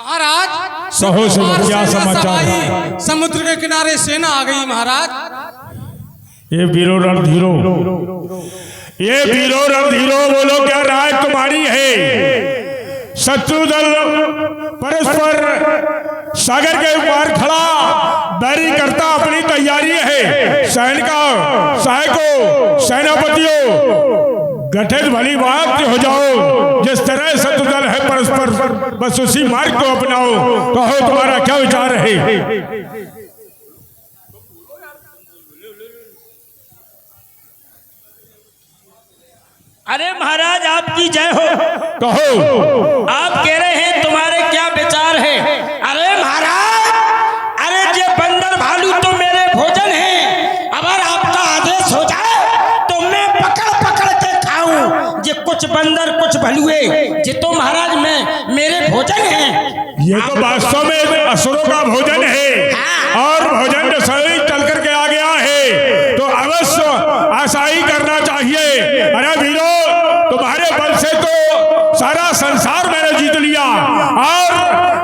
महाराज सहो से क्या समाचार है? समुद्र के किनारे सेना आ गई महाराज। ये वीरों रणधीरो, ये वीरों रणधीरो, बोलो क्या राय तुम्हारी है? शत्रु दल परस्पर सागर के ऊपर खड़ा बैरी करता अपनी तैयारी है। सैनिकों सेनापतियों गठित भली बात हो जाओ। जिस तरह शत्रु दल है परस्पर, बस उसी मार्ग को अपनाओ। कहो तुम्हारा क्या विचार है? अरे महाराज आपकी जय हो। कहो। आप कह रहे हैं तुम्हारे क्या विचार है? अरे महाराज, अरे ये बंदर भालू तो मेरे भोजन है। अगर आपका आदेश हो जाए तो मैं पकड़ पकड़ के खाऊं। ये कुछ बंदर कुछ भलुए ये तो महाराज मैं मेरे भोजन है। ये तो वास्तव में असुरों का भोजन है और भोजन जो सही चल करके आ गया है तो अवश्य ऐसा ही करना चाहिए। अरे वीरों, तुम्हारे बल से तो सारा संसार मैंने जीत लिया और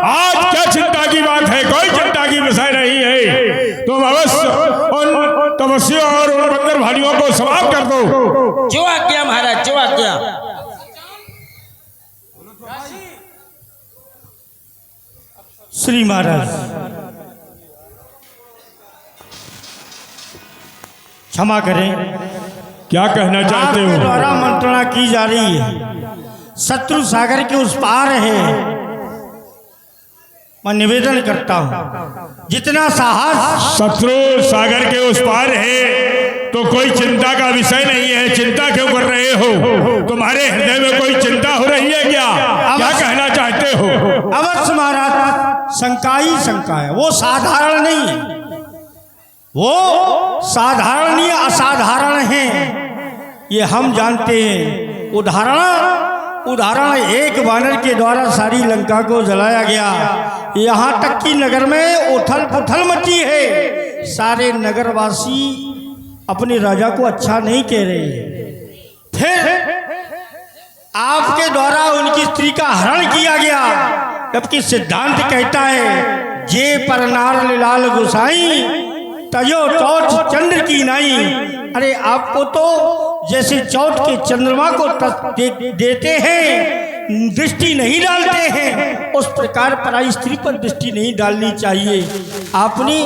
आज क्या चिंता की बात है? कोई चिंता की विषय नहीं है। तुम अवश्य उन तपस्वियों और उन बंदर भाइयों को समाप्त कर दो। जो आज्ञा महाराज, जो आज्ञा। श्री महाराज क्षमा करें, क्या कहना चाहते आपके हो? द्वारा मंत्रणा की जा रही है। शत्रु सागर के उस पार है। मैं निवेदन करता हूं जितना साहस शत्रु सागर के उस पार है तो कोई चिंता का विषय नहीं है। चिंता क्यों कर रहे हो? तुम्हारे हृदय में कोई चिंता हो रही है क्या? क्या कहना चाहते हो? अवश्य महाराज, शंका ही शंका है। वो साधारण नहीं है, वो साधारण या असाधारण है ये हम जानते हैं। उदाहरण एक वानर के द्वारा सारी लंका को जलाया गया। यहाँ तक कि नगर में उथल पुथल मची है। सारे नगरवासी अपने राजा को अच्छा नहीं कह रहे। फिर आपके द्वारा उनकी स्त्री का हरण किया गया, जबकि सिद्धांत कहता है जे पर नार लाल गुसाई तयो चौथ चंद्र की नाई। अरे आपको तो जैसे चौथ के चंद्रमा को देते हैं, दृष्टि नहीं डालते हैं, उस प्रकार पराई स्त्री पर दृष्टि नहीं डालनी चाहिए। आपने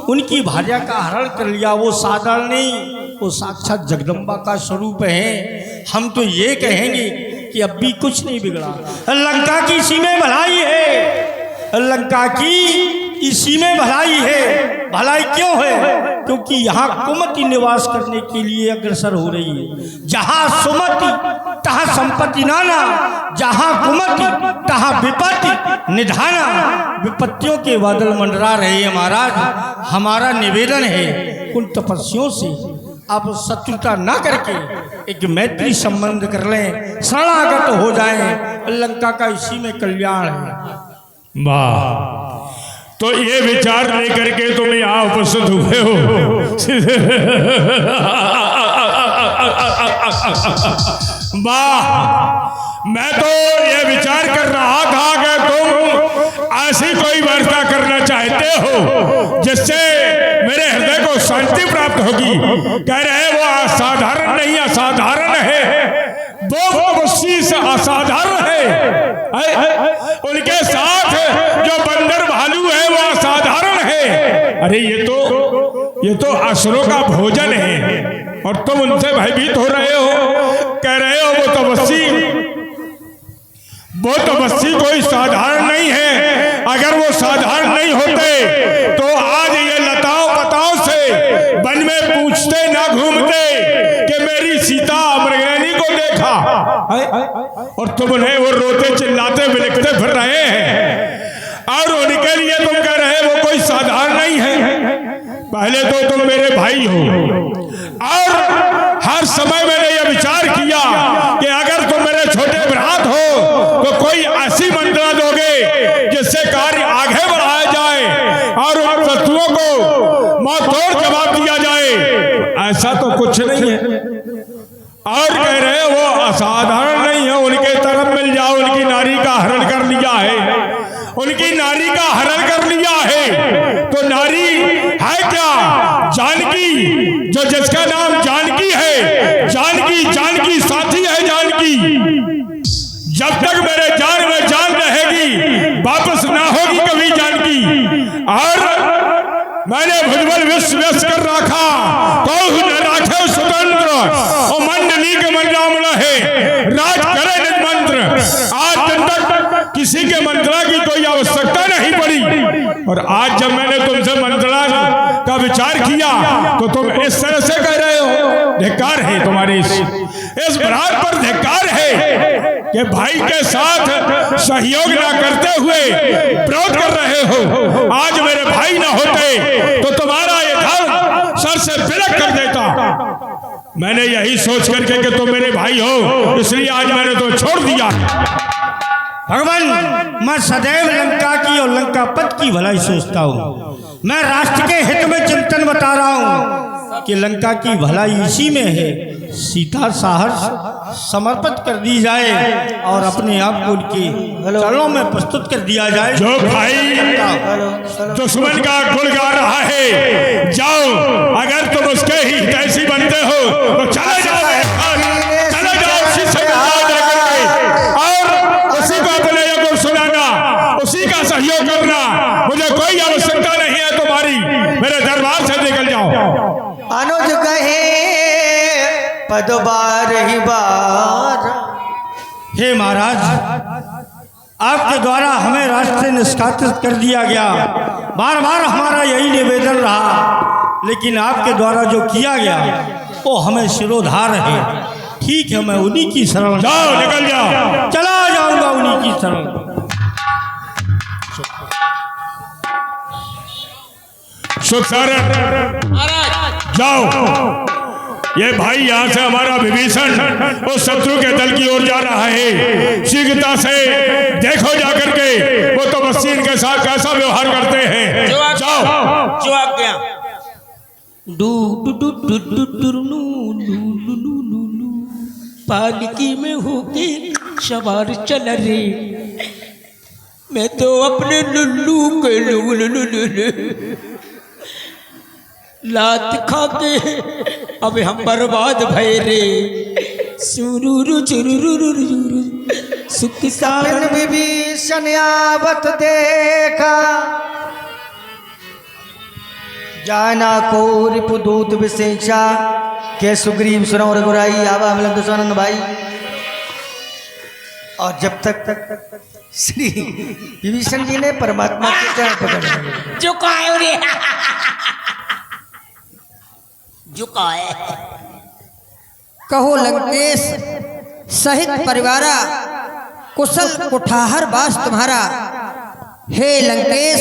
उनकी भार्या का हरण कर लिया। वो साधारण नहीं, वो साक्षात जगदम्बा का स्वरूप है। हम तो ये कहेंगे कि अब भी कुछ नहीं बिगड़ा। लंका की इसी में भलाई है। लंका की इसी में भलाई है। भलाई क्यों है? क्योंकि यहाँ कुमति निवास करने के लिए अग्रसर हो रही है। जहाँ सुमति तहाँ संपत्ति नाना, जहाँ कुमति तहाँ विपत्ति निधाना। विपत्तियों के बादल मंडरा रहे हैं महाराज। हमारा निवेदन है उन तपस्वियों से आप शत्रुता ना करके एक मैत्री संबंध कर लें, शरणागत हो जाएं। लंका का इसी में कल्याण है। वाह, तो ये विचार लेकर के तुम यहाँ उपस्थित हुए हो। वाह, मैं तो ये विचार कर रहा था कि तुम ऐसी कोई वार्ता करना चाहते हो जिससे मेरे हृदय को शांति प्राप्त होगी। कह रहे वो असाधारण नहीं, असाधारण है। वो तपस्वी से असाधारण है। उनके साथ जो बंदर भालू है वो असाधारण है। अरे ये तो असुरों का भोजन है और तुम उनसे भयभीत हो रहे हो। कह रहे हो वो तपस्वी कोई साधारण नहीं है। अगर वो साधारण नहीं होते तो आज ये लताओं पताओं से वन में पूछते ना घूमते कि मेरी सीता मृगनयनी को देखा। और तुम उन्हें वो रोते चिल्लाते बिलखते फिर रहे हैं और उनके लिए तुम कह रहे वो कोई साधारण नहीं है। पहले तो तुम मेरे भाई हो और हर समय मैंने ये विचार किया कि अगर तुम मेरे छोटे भ्रात हो तो कोई ऐसी मंत्रणा दोगे जिससे कार्य आगे बढ़ाया जाए और उन शत्रुओं को मुंहतोड़ जवाब दिया जाए। ऐसा तो कुछ नहीं है। और कह रहे वो असाधारण नहीं है। उनके तरफ मिल जाओ, उनकी नारी का हरण कर लिया है उनकी नारी का हरण कर लिया है। तो नारी है क्या? जानकी, जो जिसका नाम जानकी है। जानकी साथी है जानकी। जब तक मेरे जान में जान रहेगी वापस ना होगी कभी जानकी। और मैंने भुजबल विश्व कर रखा तो न राखे स्वतंत्र और मंडली के मंत्रामण है राज करे निज मंत्र। आज दिन तक किसी के मंत्रा की कोई आवश्यकता नहीं पड़ी, और आज जब मैंने तुमसे मंत्रा का विचार किया तो तुम इस तरह से कह रहे हो। धिक्कार है तुम्हारे इस बरात पर, धिक्कार है कि भाई के साथ सहयोग ना करते हुए विरोध कर रहे हो। आज मेरे भाई ना होते तो तुम्हारा ये धर्म सर से बिलक कर देता। मैंने यही सोच करके कि तुम मेरे भाई हो, इसलिए आज मैंने तो छोड़ दिया। भगवान, मैं सदैव लंका की और लंका पद की भलाई सोचता हूँ। मैं राष्ट्र के हित में चिंतन बता रहा हूँ कि लंका की भलाई इसी में है। सीता साहस समर्पित कर दी जाए और अपने आप को उनके चरणों में प्रस्तुत कर दिया जाए। जो भाई दुश्मन का गुण गा रहा है, जाओ, अगर तुम उसके ही हितैषी बनते हो तो चले जाओ, उसी से और उसी को अपने को सुनाना, उसी का सहयोग करना। मुझे कोई आवश्यकता नहीं है तुम्हारी, मेरे दरबार से निकल जाओ। अनुज कहे पद बार ही बार। हे महाराज, आपके द्वारा हमें राष्ट्र से निष्कासित कर दिया गया। बार बार हमारा यही निवेदन रहा, लेकिन आपके द्वारा जो किया गया वो हमें शिरोधार है। ठीक है, मैं उन्हीं की शरण जाओ, निकल जाओ। चला जाऊंगा उन्हीं की शरण। सुख जाओ। ये भाई यहाँ से हमारा विभीषण उस शत्रु के दल की ओर जा रहा है। शीघ्रता से देखो जाकर के वो तो बस्ती इनके साथ कैसा व्यवहार करते हैं। जाओ। जो आज्ञा। पालकी में होके सवार चल रे, मैं तो अपने लुल्लू के लात खा के अब हम बर्बाद भय रे। सुरुरु चुरुरु सुख सागर विभीषण आवत देखा, जाना को रिपुदूत विशेषा के सुग्रीव सुनो रघुराई आवा मिलन दुशानंद भाई। और जब तक श्री विभीषण जी ने परमात्मा के चरण पकड़ झुकाए रे, झुकाए। कहो लंकेश सहित परिवारा, कुशल कुठाहर बास तुम्हारा। हे लंकेश,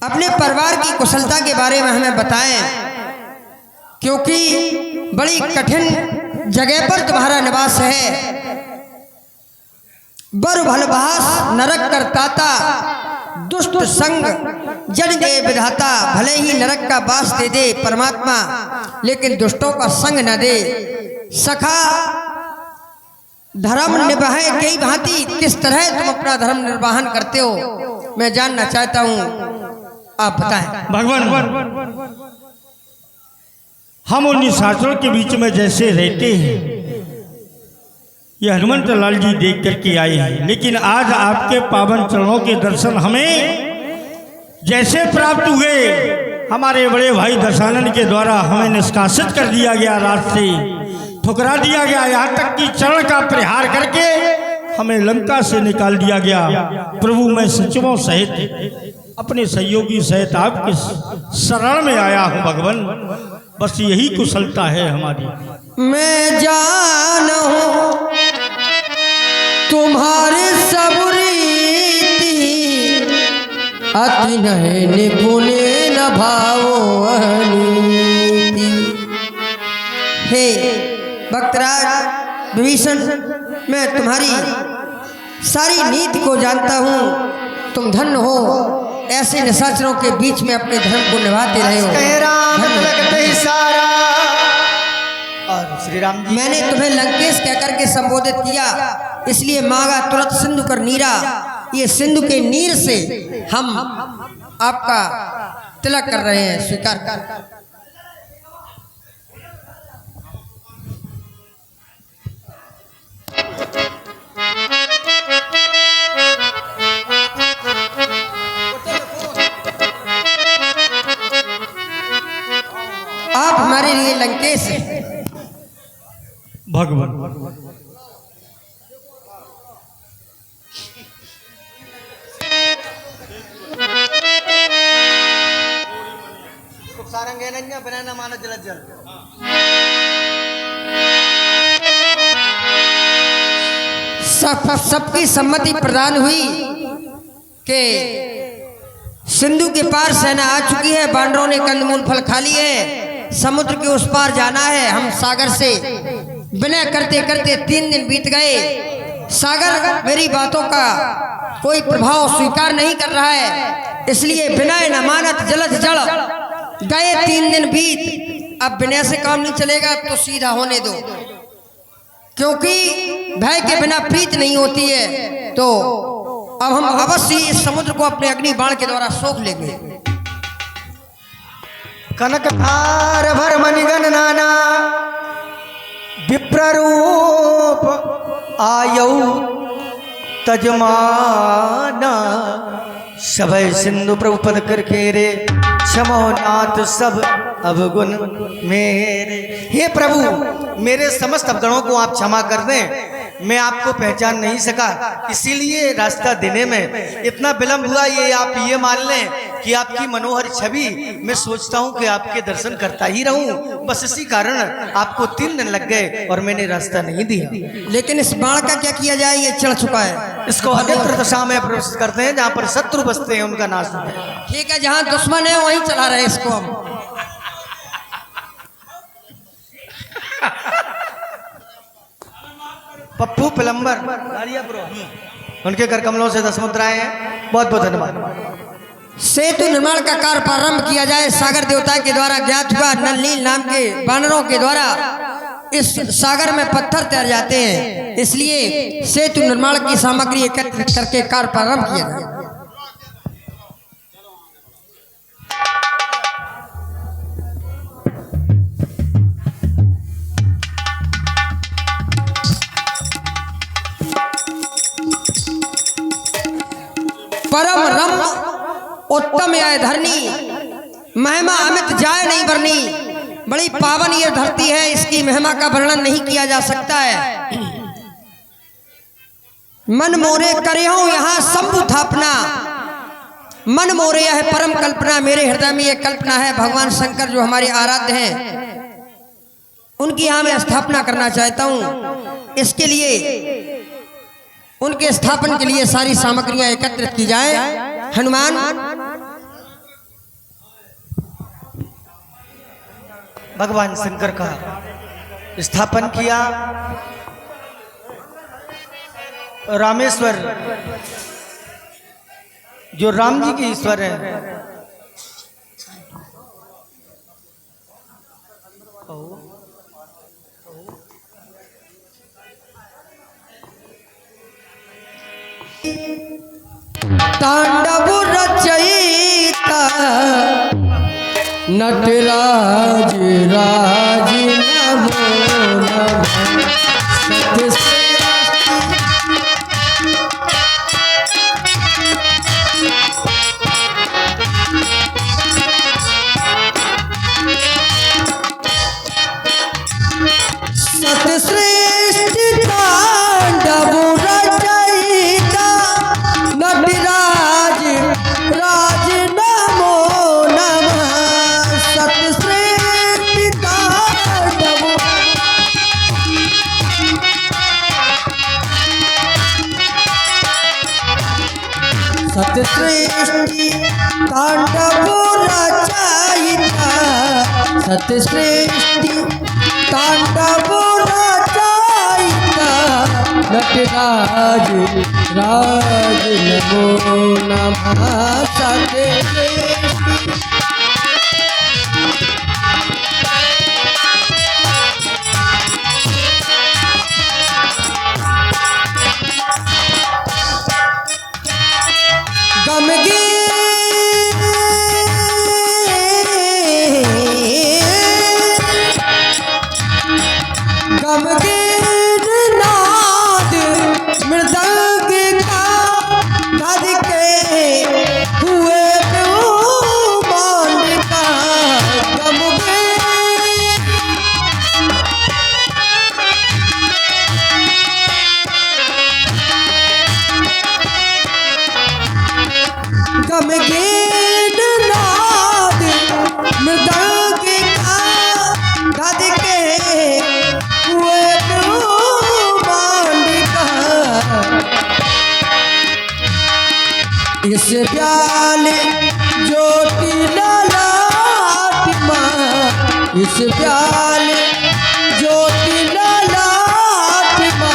अपने परिवार की कुशलता के बारे में हमें बताएं, क्योंकि बड़ी कठिन जगह पर तुम्हारा निवास है। बर भलभास नरक करताता, दुष्ट संग जन दे विधाता। भले ही नरक का वास दे दे परमात्मा, लेकिन दुष्टों का संग न दे। सखा धर्म निभाए कई भांति, किस तरह तुम अपना धर्म निर्वाहन करते हो, मैं जानना चाहता हूँ, आप बताएं। भगवान, हम उन शास्त्रों के बीच में जैसे रहते हैं, ये हनुमंत लाल जी देख करके आए हैं, लेकिन आज आपके पावन चरणों के दर्शन हमें जैसे प्राप्त हुए, हमारे बड़े भाई दशानन के द्वारा हमें निष्कासित कर दिया गया, राज से ठुकरा दिया गया, यहाँ तक कि चरण का प्रहार करके हमें लंका से निकाल दिया गया। प्रभु, मैं सचिवों सहित अपने सहयोगी सहित आपके शरण में आया हूँ भगवान। बस यही कुशलता है हमारी। मैं जानूं तुम्हारे सब रीति, अति नहीं निपुण न भावो अनीति। हे भक्तराज विभीषण, मैं तुम्हारी सारी नीति को जानता हूँ। तुम धन्य हो, ऐसे निशाचरों के बीच में अपने धर्म को निभाते रहे हो। और श्री राम जी, मैंने तुम्हें लंकेश कहकर के संबोधित किया, इसलिए मांगा तुरंत सिंधु कर नीरा। ये सिंधु के नीर से हम आपका तिलक कर रहे हैं, स्वीकार कर। आप हमारे लिए लंकेश हैं। भगवान सारंगेनन्य बनाना मानव जल जल। सबकी सम्मति प्रदान हुई कि सिंधु के पार सेना आ चुकी है, बांडरों ने कंदमूल फल खा लिए, समुद्र के उस पार जाना है। हम सागर से विनय करते करते 3 दिन बीत गए। सागर मेरी बातों का कोई प्रभाव स्वीकार नहीं कर रहा है, इसलिए विनय न मानत जलद जल। गए 3 दिन बीत, अब विनय से काम नहीं चलेगा तो सीधा होने दो, क्योंकि भय के बिना प्रीत नहीं होती है। तो अब हम अवश्य इस समुद्र को अपने अग्नि बाण के द्वारा सोख लेंगे। कनक धार भर मणिगण नाना विप्ररूप आयऊ तजमाना। सभय सिंधु प्रभु पद कर खेरे, क्षमो नाथ सब अवगुण मेरे। हे प्रभु, मेरे समस्त अवगुणों को आप क्षमा कर दें। मैं आपको पहचान नहीं सका, इसीलिए रास्ता देने में इतना विलंब हुआ। ये आप ये मान लें कि आपकी मनोहर छवि मैं सोचता हूं कि आपके दर्शन करता ही रहूं, बस इसी कारण आपको 3 दिन लग गए और मैंने रास्ता नहीं दिया। लेकिन इस बाण का क्या किया जाए, ये चढ़ चुका है। इसको अन्यत्र दशा में प्रवेश करते हैं, जहां पर शत्रु बसते हैं उनका नाश होता है। ठीक है, जहां दुश्मन है वहीं चला रहे इसको हम। पप्पू पिलंबर उनके कर कमलों से 10 मुद्राएं हैं। बहुत बहुत धन्यवाद। सेतु निर्माण का कार्य प्रारंभ किया जाए। सागर देवता के द्वारा ज्ञात हुआ, नलनील नाम के बानरों के द्वारा इस सागर में पत्थर तैर जाते हैं, इसलिए सेतु निर्माण की सामग्री एकत्रित करके कार्य प्रारंभ किया जाए। परम रम उत्तम यह धरनी, महिमा अमित जाय नहीं बरनी। बड़ी पावन ये धरती है, इसकी महिमा का वर्णन नहीं किया जा सकता है। मन मोरे करियो यहाँ शंभु थापना, मन मोरे यह परम कल्पना। मेरे हृदय में यह कल्पना है, भगवान शंकर जो हमारे आराध्य हैं, उनकी यहाँ मैं स्थापना करना चाहता हूँ। इसके लिए उनके स्थापन के लिए सारी सामग्रियां एकत्रित की जाए। हनुमान भगवान शंकर का स्थापन किया। रामेश्वर जो राम जी के ईश्वर है, तांडव रचयिता नटराज राज नमो नमः। सतश्रेष्ठ तांडव रचयिता नटराज राज नमो नमः। सतश्रेष्ठ तांडव सतश्रेष्ठी तांडव रचयिता, सतश्रेष्ठी तांडव रचयिता नटराज राज नमो नमः। सतश्रेष्ठी नाद मृदंग का धज के हुए ब्रह्मांड का गम गमगीन नाद मृदंग का धज के हुए ब्रह्मांड का इस प्याल ज्योति ललाटमा इस प्याल ज्योति ललाटमा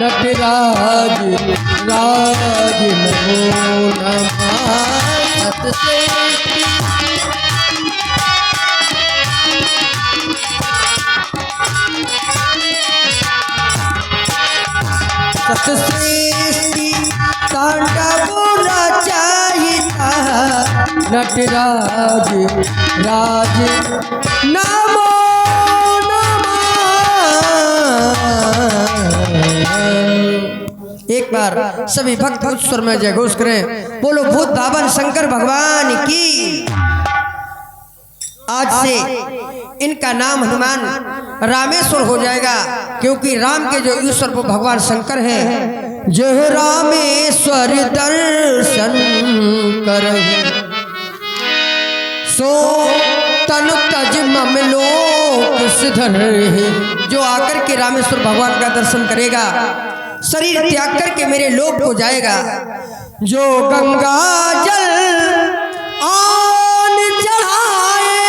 नटराज राज नमो नमः सतश्रेष्ठी सतश्रेष्ठी तांडव रचयिता नटराज राज नमो नमः। एक बार सभी भक्त उच्च स्वर में जय घोष करें। बोलो भूत भावन शंकर भगवान की। आज से इनका नाम हनुमान रामेश्वर हो जाएगा, क्योंकि राम के जो ईश्वर वो भगवान शंकर हैं। जय रामेश्वर दर्शन करहि सो तनु तज मम लोक सिधरहि। जो आकर के रामेश्वर भगवान का दर्शन करेगा, शरीर त्याग करके मेरे लोक को जाएगा। जो गंगा जल आन चढ़ाए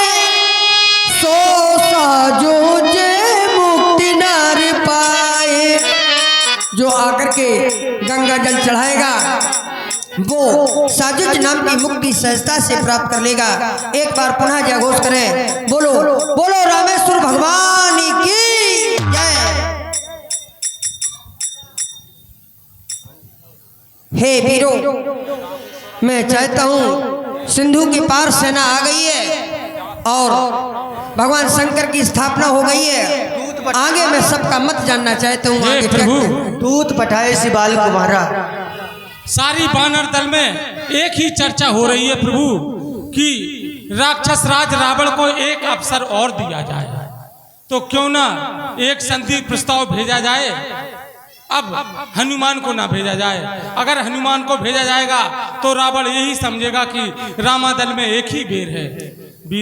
सो साजो जे मुक्ति नार पाए। जो आकर के गंगा जल चढ़ाएगा वो साजुज नाम की मुक्ति सहजता से प्राप्त कर लेगा। एक बार पुनः जय घोष करें। बोलो बोलो रामेश्वर भगवान की जय। हे वीरों, मैं चाहता हूँ सिंधु की पार सेना आ गई है और भगवान शंकर की स्थापना हो गई है। आगे मैं सबका मत जानना चाहता हूँ। हे आगे प्रभु, दूत पठाए सिबाल कुमारा। सारी बानर दल में एक ही चर्चा हो रही है प्रभु कि राक्षस राज रावण को एक अवसर और दिया जाए, तो क्यों ना एक संधि प्रस्ताव भेजा जाए। अब हनुमान को ना भेजा जाए। अगर हनुमान को भेजा जाएगा तो रावण यही समझेगा कि रामादल में एक ही वीर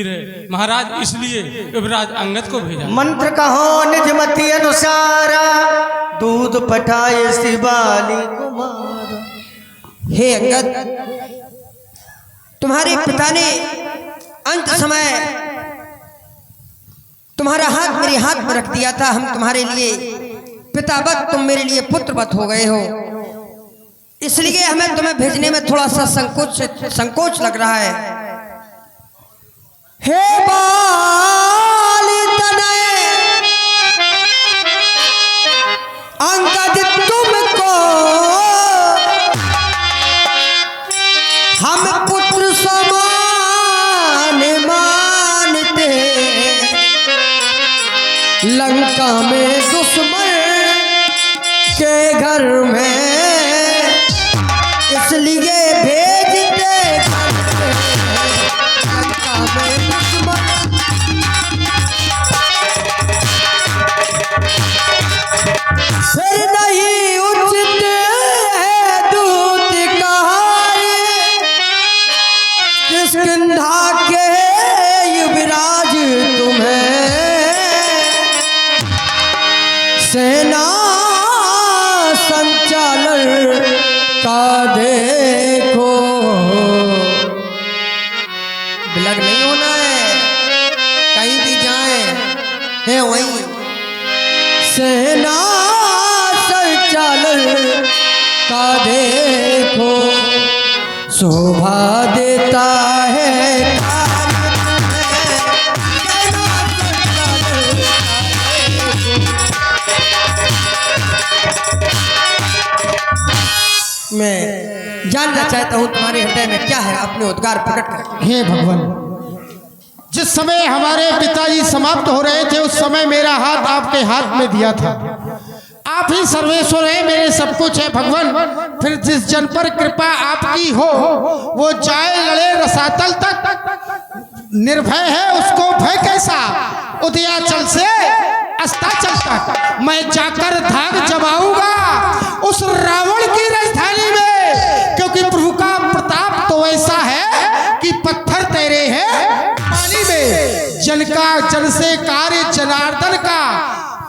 है महाराज, इसलिए युवराज अंगद को भेजा। मंत्र कहो निज मति अनुसारा दूध पठाए सिबाली कुमार। हे अंगद, तुम्हारे पिता ने अंत समय तुम्हारा हाथ मेरे हाथ में रख दिया था। हम तुम्हारे लिए पितावत, तुम मेरे लिए पुत्रवत हो गए हो, इसलिए हमें तुम्हें भेजने में थोड़ा सा संकोच लग रहा है। हे बाल तनय अंगद तुमको हम पुत्र समान मानते। लंका में दुश्मन के घर में इसलिए भेजते लंका में दुश्मन। फिर नहीं उचित है दूत कहाए किष्किंधा के युवराज तुम्हें सेना संचालन का देखो। बिलग नहीं होना है, कहीं भी जाए है वहीं। सेना संचालन का देखो शोभा देता है। मैं जानना चाहता हूँ तुम्हारे हृदय में क्या है, अपने उद्गार प्रकट कर। हे भगवान, जिस समय हमारे पिताजी समाप्त हो रहे थे उस समय मेरा हाथ आपके हाथ में दिया था। आप ही सर्वेश्वर हैं, मेरे सब कुछ है भगवान। फिर जिस जन पर कृपा आपकी हो वो जाए लड़े रसातल तक, निर्भय है उसको भय कैसा, उदयाचल से अस्ताचल तक मैं जाकर धाग जमाऊंगा उस रावण की राजधानी में, क्योंकि प्रभु का प्रताप तो ऐसा है कि पत्थर तैरे हैं पानी में। जन का जन से कार्य जनार्दन का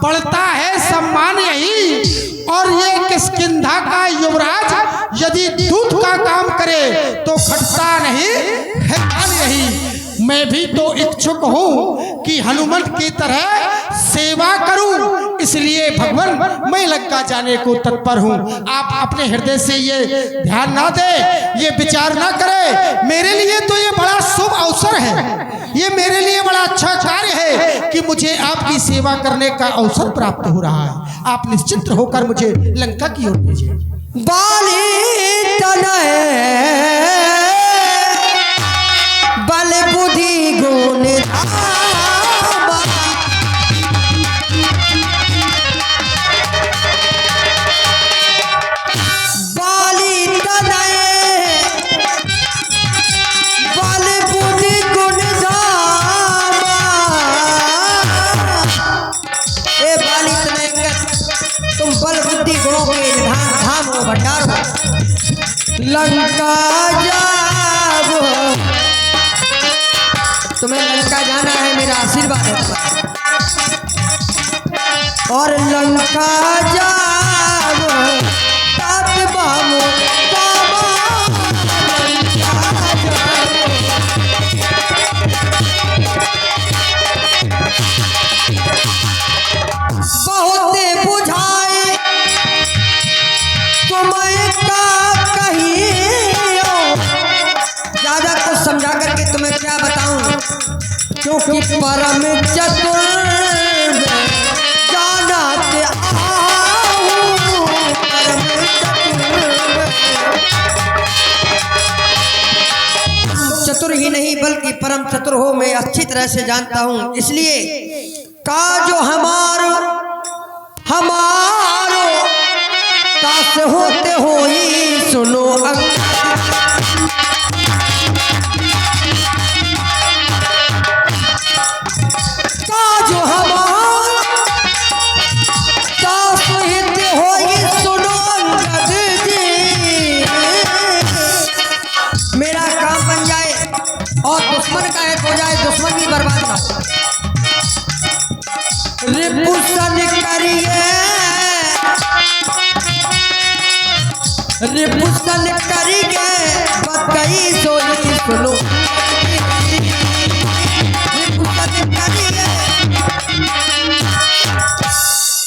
पड़ता है सम्मान यही, और ये किष्किंधा का युवराज यदि दूत का काम करे तो खटता नहीं है कान यही। मैं भी तो इच्छुक हूँ कि हनुमंत की तरह सेवा करूं, इसलिए भगवान मैं लंका जाने को तत्पर हूँ। आप अपने हृदय से ये ध्यान ना दे, ये विचार ना करे, मेरे लिए तो ये बड़ा शुभ अवसर है, ये मेरे लिए बड़ा अच्छा कार्य है कि मुझे आपकी सेवा करने का अवसर प्राप्त हो रहा है। आप निश्चिंत होकर मुझे लंका की ओर भेजिए। बाली तनय बल बुद्धि गुण धामा, बाली तनय बल बुद्धि गुण धामा। ए बाली तनय तुम बल बुद्धि गुणों के निधान धाम हो, भंडार हो। लंका जाओ, तुम्हें लंका जाना है, मेरा आशीर्वाद है तुम्हारा। और लंका जाओ तात बामो बामा, लंका जाओ। बहुत बुझाए तुम्हें का कहियो, ज्यादा कुछ समझा करके तुम्हें क्या बताऊं, क्योंकि परम चतुर जानते आहूं, परम चतुर ही नहीं बल्कि परम चतुर हो मैं अच्छी तरह से जानता हूं। इसलिए का जो हमारो तास होते हो ही सुनो का जो हमार तास होते हो ही सुनो अंगद जी। मेरा काम बन जाए और दुश्मन का एक हो जाए, दुश्मन भी बर्बाद ना हो। रिपुसन करिए रिपुसन करिए बतई सोई सुनो, रिपुसन करिए।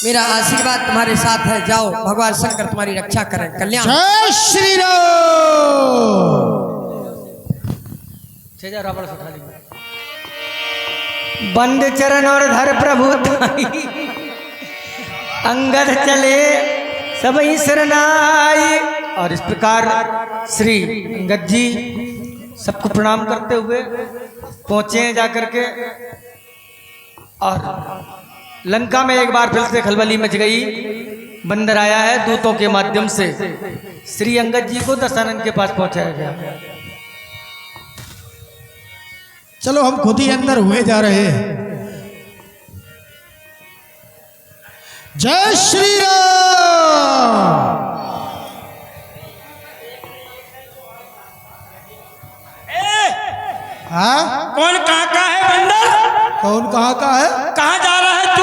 मेरा आशीर्वाद तुम्हारे साथ है, जाओ भगवान शंकर तुम्हारी रक्षा करें, कल्याण। जय श्री राम। रावण से उठा लीजिए। बंद चरण और धर प्रभु ताई, अंगद चले सबई शरणाई। और इस प्रकार श्री अंगद जी सबको प्रणाम करते हुए पहुंचे हैं जाकर के, और लंका में एक बार फिर से खलबली मच गई। बंदर आया है, दूतों के माध्यम से श्री अंगद जी को दशानन के पास पहुंचाया गया। चलो हम खुद ही अंदर हुए जा रहे हैं। जय श्री राम। हाँ, कौन कहाँ का है बंदर? कौन कहाँ का है? कहाँ जा रहा है तू?